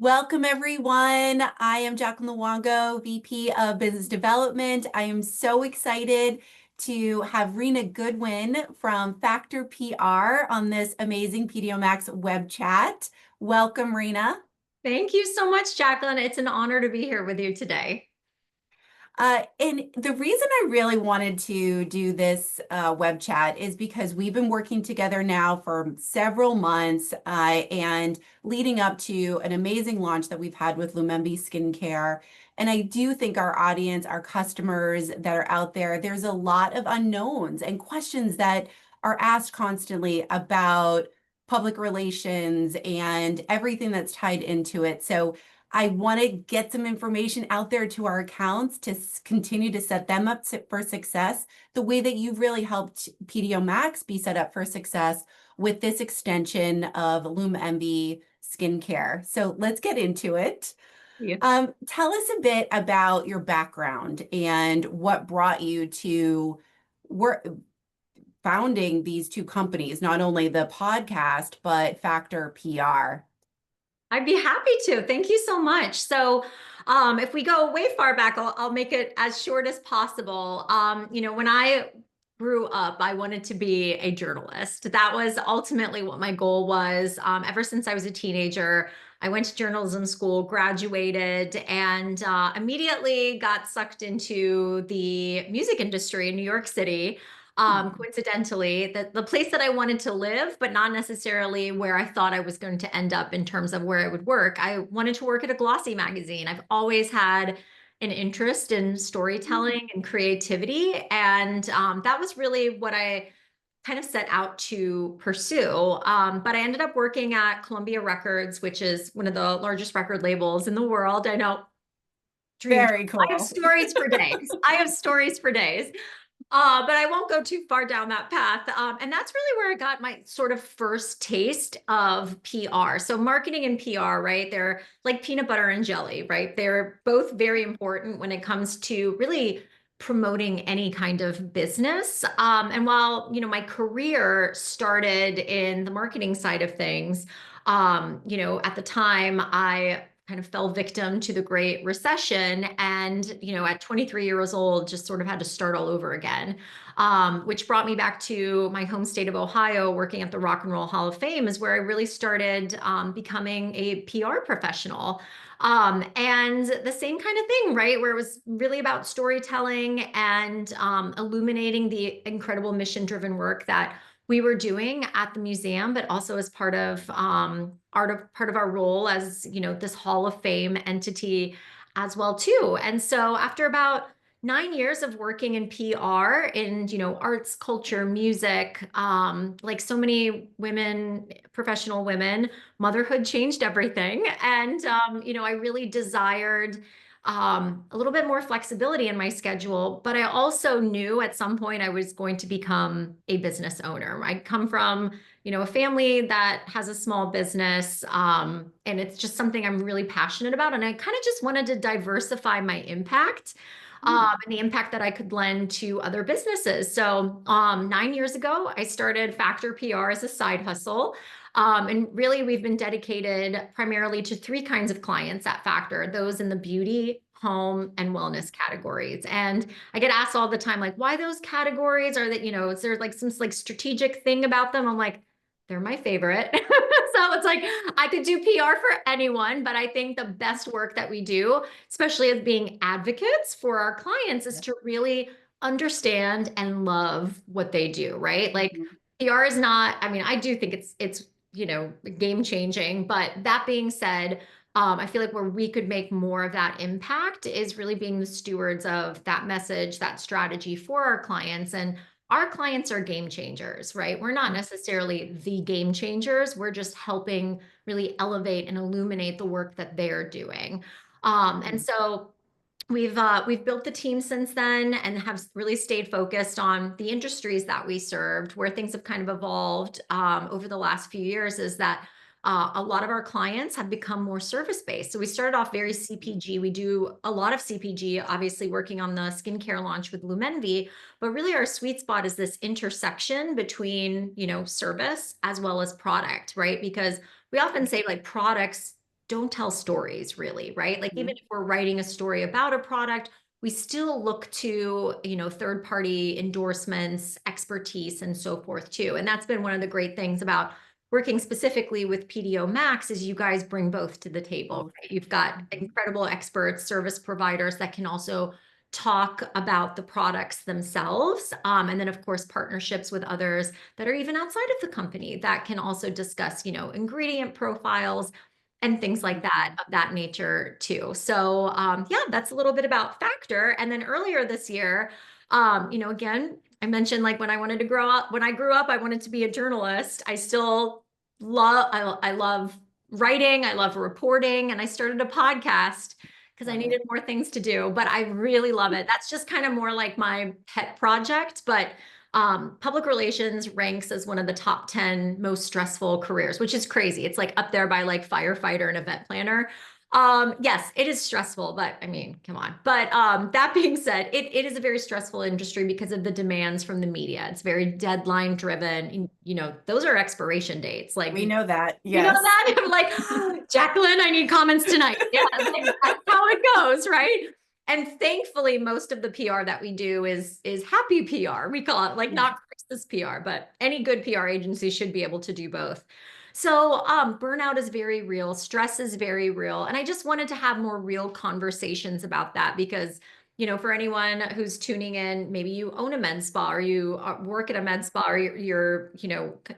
Welcome, everyone. I am Jaclyn Luongo, VP of Business Development. I am so excited to have Reena Goodwin from Factor PR on this amazing PDO Max web chat. Welcome, Reena. Thank you so much, Jaclyn. It's an honor to be here with you today. And the reason I really wanted to do this web chat is because we've been working together now for several months and leading up to an amazing launch that we've had with Lumembi Skincare. And I do think our audience, our customers that are out there, there's a lot of unknowns and questions that are asked constantly about public relations and everything that's tied into it. So I want to get some information out there to our accounts to continue to set them up for success the way that you've really helped PDO Max be set up for success with this extension of Lume Skincare. So let's get into it. Yeah. Tell us a bit about your background and what brought you to work founding these two companies, not only the podcast, but Factor PR. I'd be happy to. Thank you so much. If we go way far back, I'll make it as short as possible. When I grew up, I wanted to be a journalist. That was ultimately what my goal was. Ever since I was a teenager, I went to journalism school, graduated, and immediately got sucked into the music industry in New York City. Coincidentally, the place that I wanted to live, but not necessarily where I thought I was going to end up in terms of where I would work. I wanted to work at a glossy magazine. I've always had an interest in storytelling and creativity. And that was really what I kind of set out to pursue. But I ended up working at Columbia Records, which is one of the largest record labels in the world. I know, dream job. Very I have cool. stories for days. I have stories for days. But I won't go too far down that path. And that's really where I got my sort of first taste of PR. So marketing and PR, right? They're like peanut butter and jelly, right? They're both very important when it comes to really promoting any kind of business. And while, my career started in the marketing side of things, at the time I kind of fell victim to the Great Recession. And, at 23 years old, just sort of had to start all over again, which brought me back to my home state of Ohio, working at the Rock and Roll Hall of Fame, is where I really started becoming a PR professional. And the same kind of thing, right? Where it was really about storytelling and illuminating the incredible mission-driven work that we were doing at the museum, but also as part of part of our role as this Hall of Fame entity as well too. And so after about 9 years of working in PR in arts, culture, music, like so many women, professional women, motherhood changed everything, and I really desired a little bit more flexibility in my schedule, but I also knew at some point I was going to become a business owner. I come from, a family that has a small business, and it's just something I'm really passionate about. And I kind of just wanted to diversify my impact, and the impact that I could lend to other businesses. So 9 years ago, I started Factor PR as a side hustle. And really, we've been dedicated primarily to three kinds of clients at Factor, those in the beauty, home, and wellness categories. And I get asked all the time, like, why those categories? Are that, is there like some like strategic thing about them? I'm like, they're my favorite. So it's like I could do PR for anyone, but I think the best work that we do, especially as being advocates for our clients, is to really understand and love what they do, right? Like PR is not, I mean, I do think it's game changing. But that being said, I feel like where we could make more of that impact is really being the stewards of that message, that strategy for our clients. And our clients are game changers, right? We're not necessarily the game changers. We're just helping really elevate and illuminate the work that they're doing. And so we've built the team since then and have really stayed focused on the industries that we served. Where things have kind of evolved over the last few years is that a lot of our clients have become more service-based. So we started off very CPG. We do a lot of CPG, obviously working on the skincare launch with Lumenvi, but really our sweet spot is this intersection between, service as well as product, right? Because we often say like products don't tell stories really, right? Like even Mhm. if we're writing a story about a product, we still look to, third party endorsements, expertise, and so forth too. And that's been one of the great things about working specifically with PDO Max is you guys bring both to the table, Both. right? You've got Mhm. incredible experts, service providers that can also talk about the products themselves. And then, of course, partnerships with others that are even outside of the company that can also discuss, ingredient profiles and things like that Mhm. of that nature too. So yeah, that's a little bit about Factor. And then earlier this year, again, I mentioned like when I wanted to grow up, when I grew up, I wanted to be a journalist. I still I love writing, I love reporting, and I started a podcast because I Love needed it. more things to do, but I really love it. That's just kind of more like my pet project, but public relations ranks as one of the top 10 most stressful careers, which is crazy. It's like up there by like firefighter and event planner. Yes, it is stressful, but I mean, come on. But that being said, it is a very stressful industry because of the demands from the media. It's very deadline driven. And, those are expiration dates. Like, We know that. you know Yes. that? I'm like, Jaclyn, I need comments tonight. Yeah, like, that's how it goes, right? And thankfully, most of the PR that we do is happy PR. We call it like Yeah. not crisis PR, but any good PR agency should be able to do both. So burnout is very real, stress is very real. And I just wanted to have more real conversations about that because for anyone who's tuning in, maybe you own a med spa or you work at a med spa or you're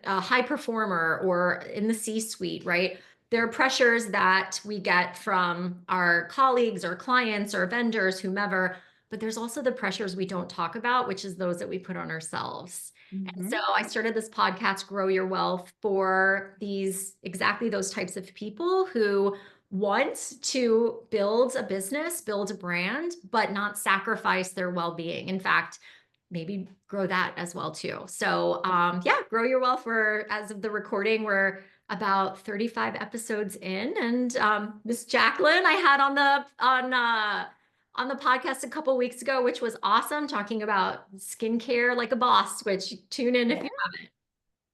a high performer or in the C-suite, right? There are pressures that we get from our colleagues or clients or vendors, whomever, but there's also the pressures we don't talk about, which is those that we put on ourselves. And so Mhm. I started this podcast, Grow Your Wealth, for exactly those types of people who want to build a business, build a brand, but not sacrifice their well-being. In fact, maybe grow that as well too. So yeah, Grow Your Wealth. As of the recording, we're about 35 episodes in. And Miss Jaclyn, I had on the podcast a couple weeks ago, which was awesome, talking about skincare like a boss, which tune in if Yeah.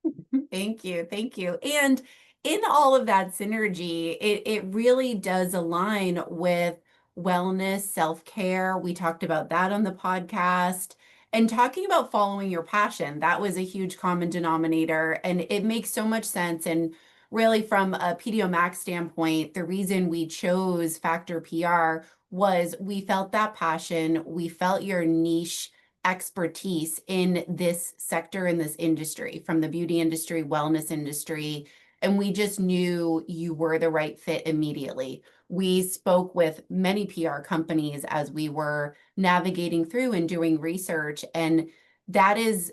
you Thank you. Thank you. And in all of that synergy, it really does align with wellness, self-care. We talked about that on the podcast and talking about following your passion. That was a huge common denominator and it makes so much sense. And really from a PDO Max standpoint, the reason we chose Factor PR was we felt that passion. We felt your niche expertise in this sector, in this industry, from the beauty industry, wellness industry. And we just knew you were the right fit immediately. We spoke with many PR companies as we were navigating through and doing research. And that's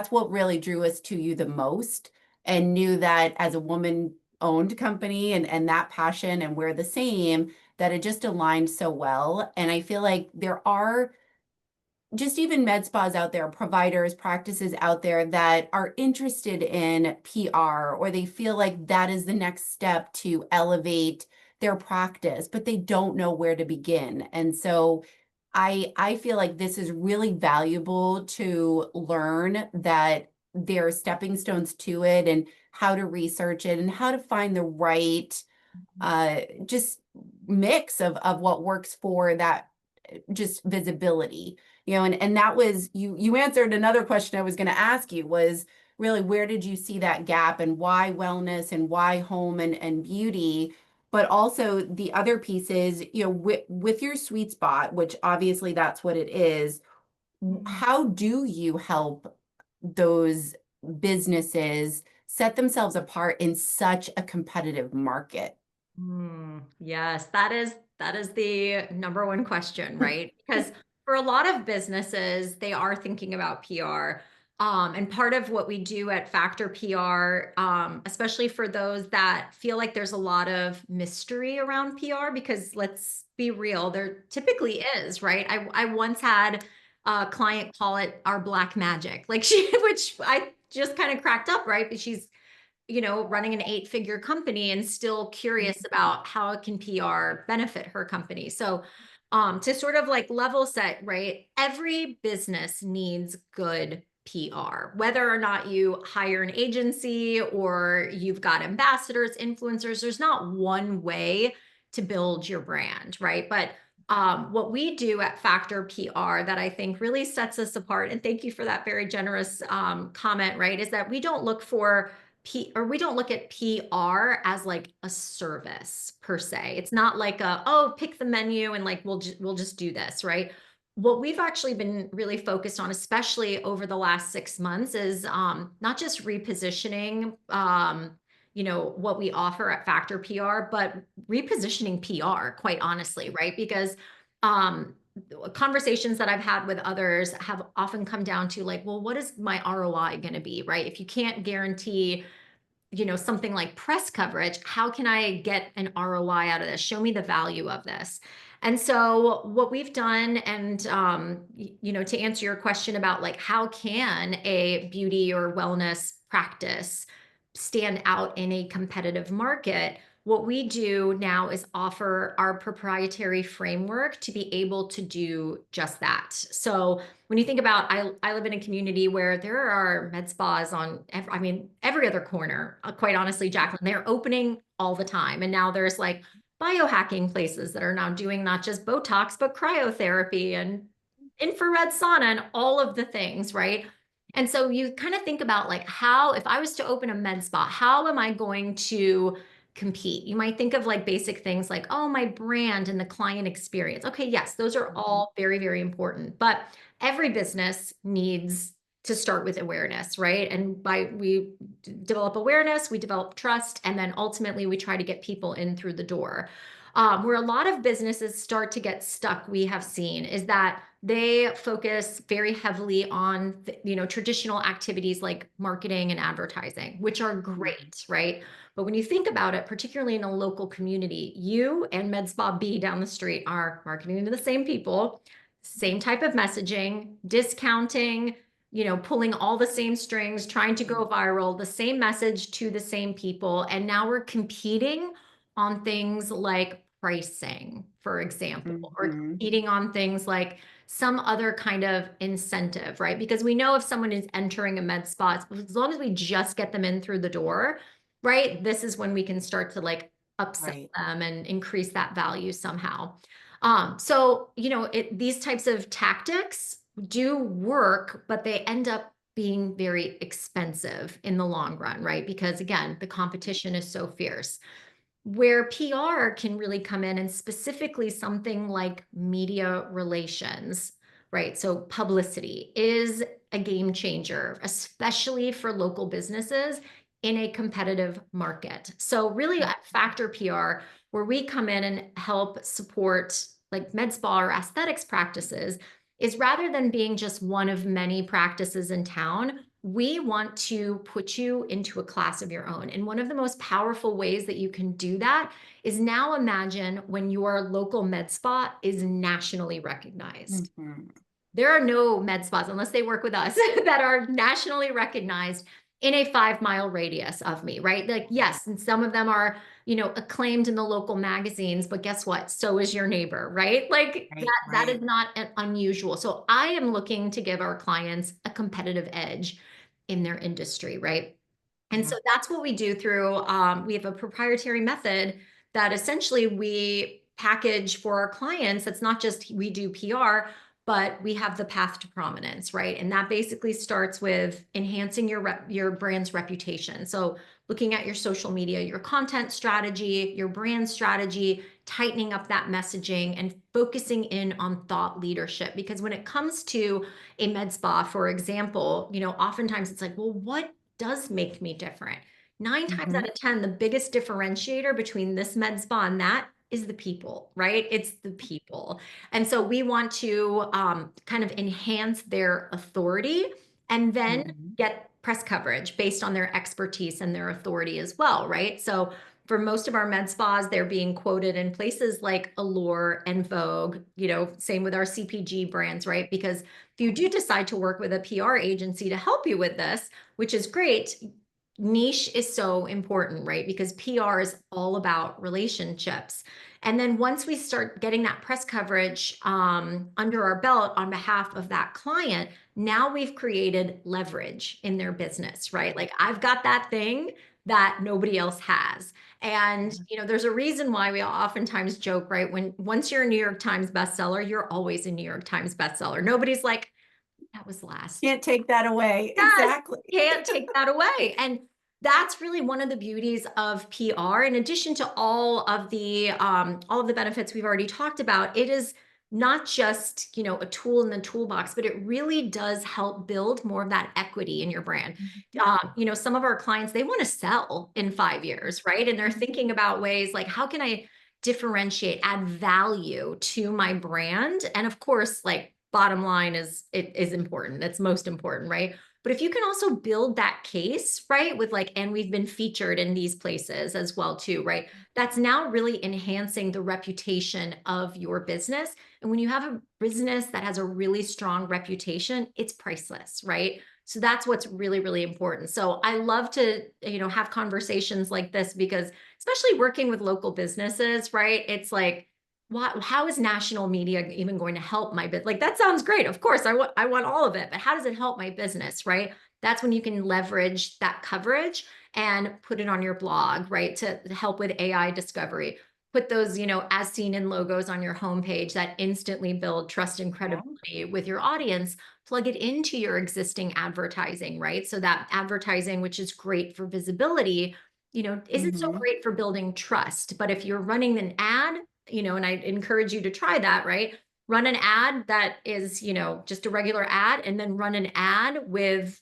what really drew us to you the most, and knew that as a woman owned company and that passion and we're the same, that it just aligned so well. And I feel like there are just even med spas out there, providers, practices out there that are interested in PR, or they feel like that is the next step to elevate their practice, but they don't know where to begin. And so I feel like this is really valuable to learn that there are stepping stones to it and how to research it and how to find the right just mix of what works for that just visibility, and that was you answered another question I was going to ask you was really where did you see that gap and why wellness and why home and beauty, but also the other pieces, with your sweet spot, which obviously that's what it is. have. How do you help those businesses set themselves apart in such a competitive market? Yes, that is the number one question, right? Because for a lot of businesses, they are thinking about PR. And part of what we do at Factor PR, especially for those that feel like there's a lot of mystery around PR, because let's be real, there typically is, right? I once had a client call it our black magic, like which I just kind of cracked up, right? But she's running an 8-figure company and still curious about how can PR benefit her company. So, to sort of like level set, right? Every business needs good PR. Whether or not you hire an agency or you've got ambassadors, influencers, there's not one way to build your brand, right? But what we do at Factor PR that I think really sets us apart, and thank you for that very generous comment, right, is that we don't look for we don't look at PR as like a service per se. It's not like oh, pick the menu and like we'll just do this, right? What we've actually been really focused on, especially over the last 6 months, is not just repositioning what we offer at Factor PR, but repositioning PR, quite honestly, right? Because um, conversations that I've had with others have often come down to like, well, what is my ROI going to be, right? If you can't guarantee something like press coverage, how can I get an ROI out of this? Show me the value of this. And so what we've done, and to answer your question about like how can a beauty or wellness practice stand out in a competitive market, what we do now is offer our proprietary framework to be able to do just that. So when you think about, I live in a community where there are med spas on every other corner, quite honestly, Jaclyn. They're opening all the time, and now there's like biohacking places that are now doing not just Botox but cryotherapy and infrared sauna and all of the things, right? And so you kind of think about like, how, if I was to open a med spa, how am I going to compete? You might think of like basic things like, oh, my brand and the client experience. Okay, yes, those are all very, very important. But every business needs to start with awareness, right? And we develop awareness, we develop trust, and then ultimately we try to get people in through the door. Where a lot of businesses start to get stuck, we have seen, is that they focus very heavily on traditional activities like marketing and advertising, which are great, right? But when you think about it, particularly in a local community, you and Med Spa B down the street are marketing to the same people, same type of messaging, discounting, pulling all the same strings, trying to go viral, the same message to the same people. And now we're competing on things like pricing, for example, or Mhm. competing on things like some other kind of incentive, right? Because we know if someone is entering a med spa, as long as we just get them in through the door, right? This is when we can start to like upsell Right. them and increase that value somehow. So, these types of tactics do work, but they end up being very expensive in the long run, right? Because again, the competition is so fierce. Where PR can really come in, and specifically something like media relations, right? So publicity is a game changer, especially for local businesses in a competitive market. So really at Factor PR, where we come in and help support like med spa or aesthetics practices, is rather than being just one of many practices in town, we want to put you into a class of your own. And one of the most powerful ways that you can do that is now imagine when your local med spa is nationally recognized. Mhm. There are no med spas, unless they work with us, that are nationally recognized in a 5-mile radius of me, right? Like, yes, and some of them are, acclaimed in the local magazines, but guess what? So is your neighbor, right? Like Right, that is right. not unusual. So I am looking to give our clients a competitive edge in their industry, right? And Yeah. so that's what we do through, we have a proprietary method that essentially we package for our clients. That's not just we do PR, but we have the path to prominence, right? And that basically starts with enhancing your brand's reputation. So looking at your social media, your content strategy, your brand strategy, tightening up that messaging and focusing in on thought leadership. Because when it comes to a med spa, for example, oftentimes it's like, well, what does make me different? 9 times out Mhm. of 10, the biggest differentiator between this med spa and that is the people, right? It's the people. And so we want to kind of enhance their authority and then Mhm. get press coverage based on their expertise and their authority as well, right? So for most of our med spas, they're being quoted in places like Allure and Vogue, same with our CPG brands, right? Because if you do decide to work with a PR agency to help you with this, which is great, niche is so important, right? Because PR is all about relationships. And then once we start getting that press coverage under our belt on behalf of that client, now we've created leverage in their business, right? Like I've got that thing that nobody else has. And there's a reason why we oftentimes joke, right? Once you're a New York Times bestseller, you're always a New York Times bestseller. Nobody's like, that was last. Can't take that away. Yes, Exactly. can't take that away. And that's really one of the beauties of PR. In addition to all of the benefits we've already talked about, it is not just a tool in the toolbox, but it really does help build more of that equity in your brand. Some of our clients, they want to sell in 5 years, right? And they're thinking about ways like, how can I differentiate, add value to my brand? And of course, like bottom line is important. That's most important, right? But if you can also build that case, right, with like, and we've been featured in these places as well too, right? That's now really enhancing the reputation of your business. And when you have a business that has a really strong reputation, it's priceless, right? So that's what's really, really important. So I love to, have conversations like this because especially working with local businesses, right? It's like, how is national media even going to help my business? Like that sounds great. Of course, I want all of it, but how does it help my business, right? That's when you can leverage that coverage and put it on your blog, right? To help with AI discovery. Put those, as seen in logos on your homepage that instantly build trust and credibility with your audience. Plug it into your existing advertising, right? So that advertising, which is great for visibility, isn't so Mhm. great for building trust. But if you're running an ad, and I encourage you to try that, right? Run an ad that is, just a regular ad, and then run an ad with,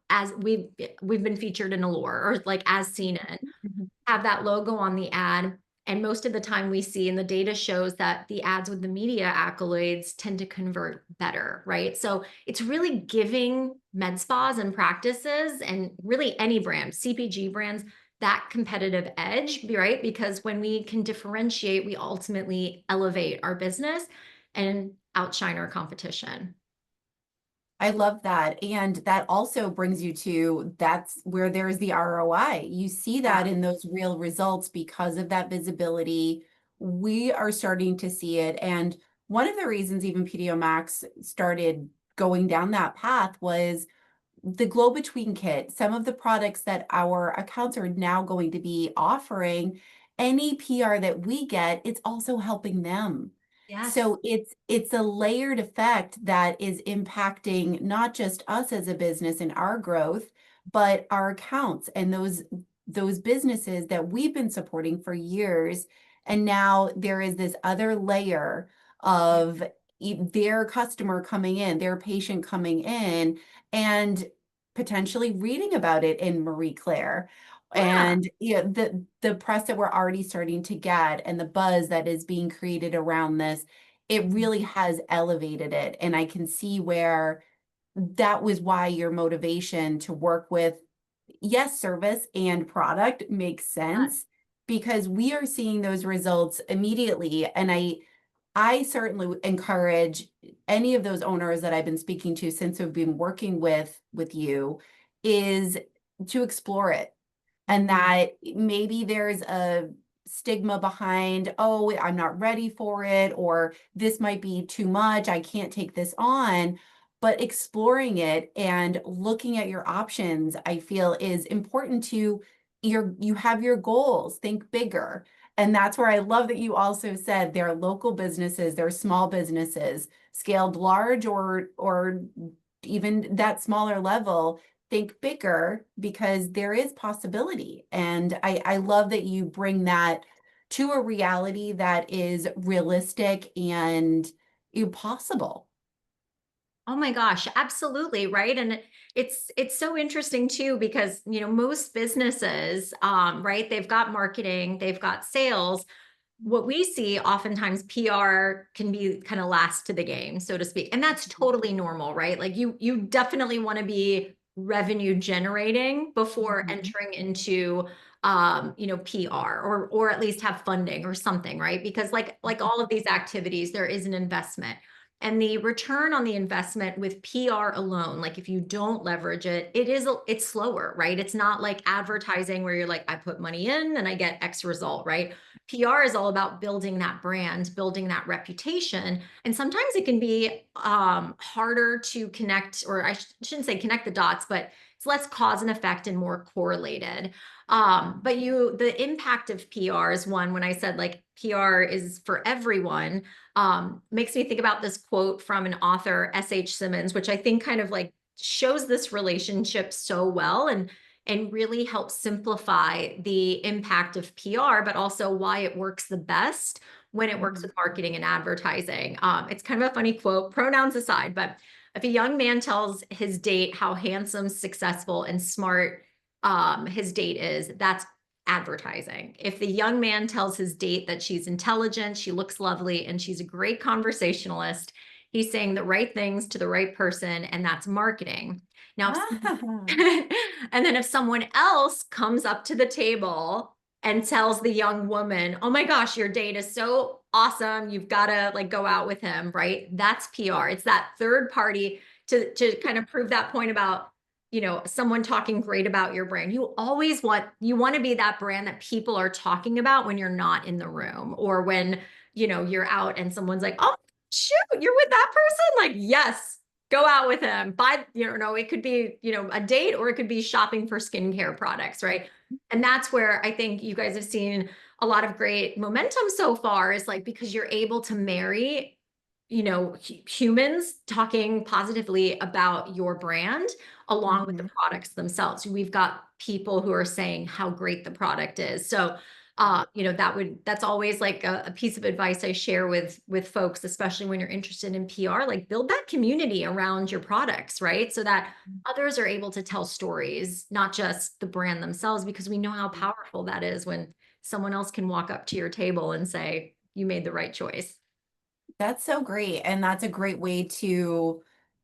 as we've been featured in Allure or like as seen in, Mhm. have that logo on the ad. And most of the time we see, and the data shows that the ads with the media accolades tend to convert better, right? So it's really giving med spas and practices and really any brand, CPG brands, that competitive edge, right? Because when we can differentiate, we ultimately elevate our business and outshine our competition. I love that. And that also brings you to that's where there's the ROI. You see Yeah. that in those real results because of that visibility. We are starting to see it. And one of the reasons even PDO Max started going down that path was the go-between kit, some of the products that our accounts are now going to be offering, any PR that we get, it's also helping them. Yes. So it's a layered effect that is impacting not just us as a business and our growth, but our accounts and those businesses that we've been supporting for years. And now there is this other layer of their customer coming in, their patient coming in, and potentially reading about it in Marie Claire. Yeah. And the press that we're already starting to get and the buzz that is being created around this, it really has elevated it. And I can see where that was why your motivation to work with, yes, service and product makes sense because we are seeing those results immediately. And I certainly encourage any of those owners that I've been speaking to since we've been working with you is to explore it. And Mhm. that maybe there's a stigma behind, oh, I'm not ready for it, or this might be too much, I can't take this on. But exploring it and looking at your options, I feel is important to you have your goals, think bigger. And that's where I love that you also said there are local businesses, there are small businesses, scaled large or even that smaller level, think bigger because there is possibility. And I love that you bring that to a reality that is realistic and possible. Oh my gosh, absolutely, right? And it's so interesting too because, most businesses, right, they've got marketing, they've got sales. What we see oftentimes PR can be kind of last to the game, so to speak. And that's totally normal, right? Like you definitely want to be revenue generating before Mhm. entering into PR or at least have funding or something, right? Because like all of these activities, there is an investment. And the return on the investment with PR alone, like if you don't leverage it, it's slower, right? It's not like advertising where you're like, I put money in and I get X result, right? PR is all about building that brand, building that reputation. And sometimes it can be harder to connect, or I shouldn't say connect the dots, but it's less cause and effect and more correlated. But the impact of PR is one, when I said like PR is for everyone, makes me think about this quote from an author, S.H. Simmons, which I think kind of like shows this relationship so well and really helps simplify the impact of PR, but also why it works the best when it works with marketing and advertising. It's kind of a funny quote, pronouns aside, but if a young man tells his date how handsome, successful, and smart his date is, that's advertising. If the young man tells his date that she's intelligent, she looks lovely, and she's a great conversationalist, he's saying the right things to the right person, and that's marketing. Now, and then if someone else comes up to the table and tells the young woman, oh my gosh, your date is so awesome, you've got to like go out with him, right? That's PR. It's that third party to kind of prove that point about, you know, someone talking great about your brand. You want to be that brand that people are talking about when you're not in the room, or when, you know, you're out and someone's like, oh shoot, you're with that person? Like, yes, go out with him. Buy, you know, it could be, you know, a date, or it could be shopping for skincare products, right? And that's where I think you guys have seen a lot of great momentum so far, is like, because you're able to marry, you know, humans talking positively about your brand along with the products themselves. We've got people who are saying how great the product is. So you know, that's always like a piece of advice I share with folks, especially when you're interested in PR, like build that community around your products, right? So that others are able to tell stories, not just the brand themselves, because we know how powerful that is when someone else can walk up to your table and say, you made the right choice. That's so great. And that's a great way to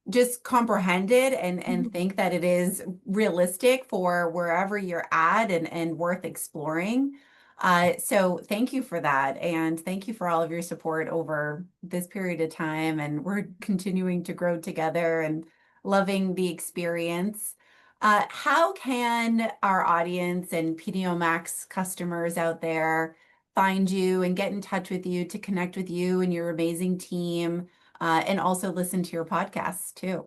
just comprehend it and think that it is realistic for wherever you're at and worth exploring. So thank you for that. And thank you for all of your support over this period of time. And we're continuing to grow together and loving the experience. How can our audience and PDO Max customers out there find you and get in touch with you to connect with you and your amazing team, and also listen to your podcasts too?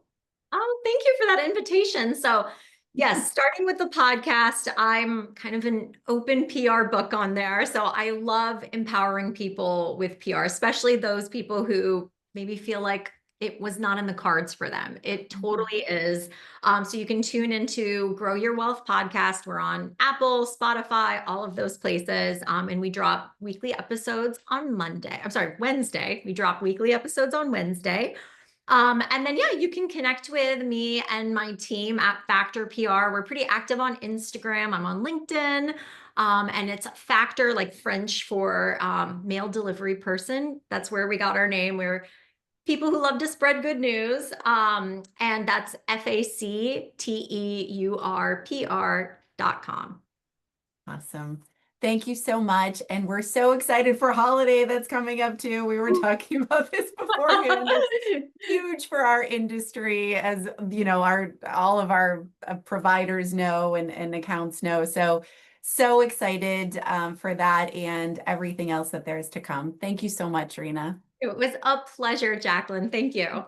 Oh, thank you for that invitation. So, yes, starting with the podcast, I'm kind of an open PR book on there. So, I love empowering people with PR, especially those people who maybe feel like it was not in the cards for them. It totally is. So, you can tune into Grow Your Wealth podcast. We're on Apple, Spotify, all of those places. And we drop weekly episodes on Monday. I'm sorry, Wednesday. We drop weekly episodes on Wednesday. And then, yeah, you can connect with me and my team at Factor PR. We're pretty active on Instagram. I'm on LinkedIn. And it's Factor, like French for mail delivery person. That's where we got our name. We're people who love to spread good news. And that's FACTEURPR.com. Awesome. Thank you so much. And we're so excited for holiday that's coming up too. We were talking about this beforehand. It's huge for our industry, as you know, all of our providers know and accounts know. So excited for that and everything else that there's to come. Thank you so much, Reena. It was a pleasure, Jaclyn. Thank you.